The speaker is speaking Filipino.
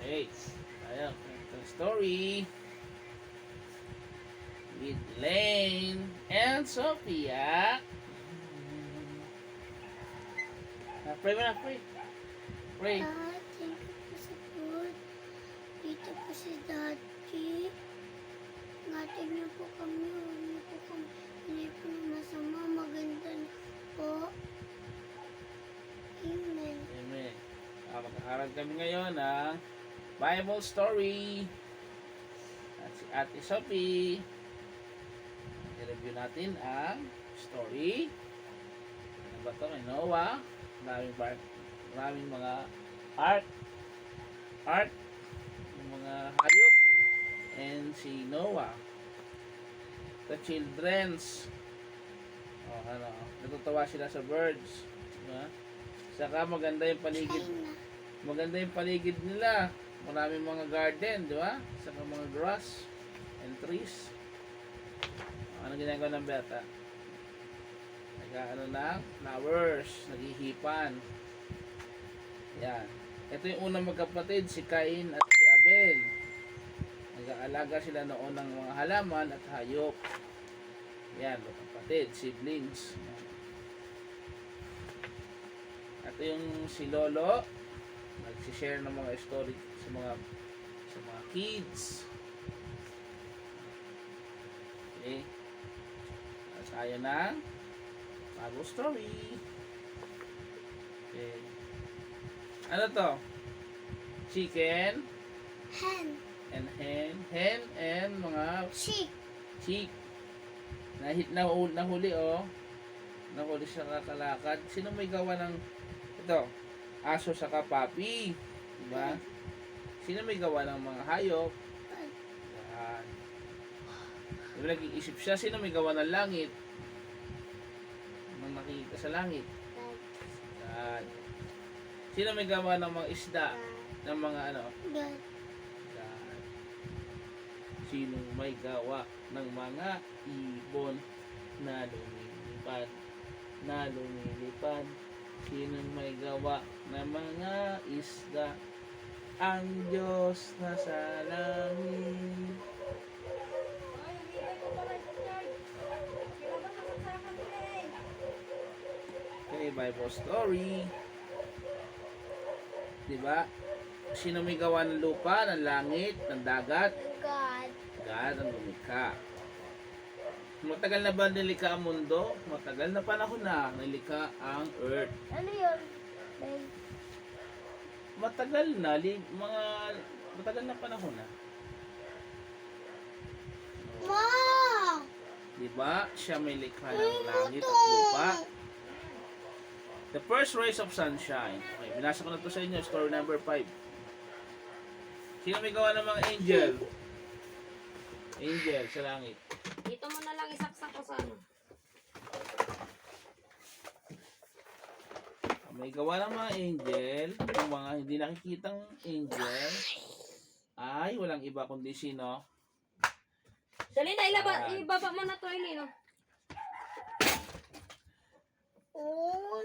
Okay. Tayo. Ito story. With Elaine and Sophia. Pray mo na, pray. Pray. Thank you po sa food. Dito po si Daddy. Ingatan niyo po kami. Huwag niyo po kami. Hindi po masama. Maganda na po. Amen. Amen. Mag-aaral kami ngayon ng Bible story. At si Ate Sophie. I-review natin ang story. Ano ba ito? May Noah. Maraming mga art. Yung mga hayop. And si Noah. The children's. Natutuwa sila sa birds. Diba? Saka maganda yung paligid. Maganda yung paligid nila. Maraming mga garden, di ba? Saka mga grass and trees. Ano ginagawa ng bata? Nag-ano ng flowers, naghihipan. Yan. Ito yung unang magkapatid, si Cain at si Abel. Nag-aalaga sila noon ng mga halaman at hayop. Yan, magkapatid, siblings. Ito yung si Lolo, nag-share ng mga story sa mga kids. Okay. At tayo ng bagong story. Okay. Ano to? Chicken Hen. and hen. Hen and mga Sheep. chick. Nahuli oh. Nahuli siya kakalakad. Sino may gawa ng ito? Aso saka papi. Diba? Sino may gawa ng mga hayop? Yan. Diba nag-iisip siya, sino may gawa ng langit? Nang nakikita sa langit? Yan. Sino may gawa ng mga isda? Ng mga ano? God. Yan. Sino may gawa ng mga ibon na lumilipad? Sino may gawa ng mga isda? Ang Diyos na sa langit. Okay, Bible story. Diba? Sino may gawa ng lupa, ng langit, ng dagat? God. God ang lumikha. Matagal na ba nilikha ang mundo? Matagal na panahon na nilikha ang earth. Ano yun? Babe. Matagal na, matagal na panahon na. Ma! Diba? Siya may likha ng langit at lupa. The first rays of sunshine. Okay, binasa ko na to sa inyo, story number 5. Sino may gawa ng mga angel? Angel sa langit. Dito mo na lang isaksak ko sa ano. May gawa ng mga angel, yung mga hindi nakikitang angel, ay walang iba kundi sino? Dali na, ibaba mo na to, Eileen. Oh,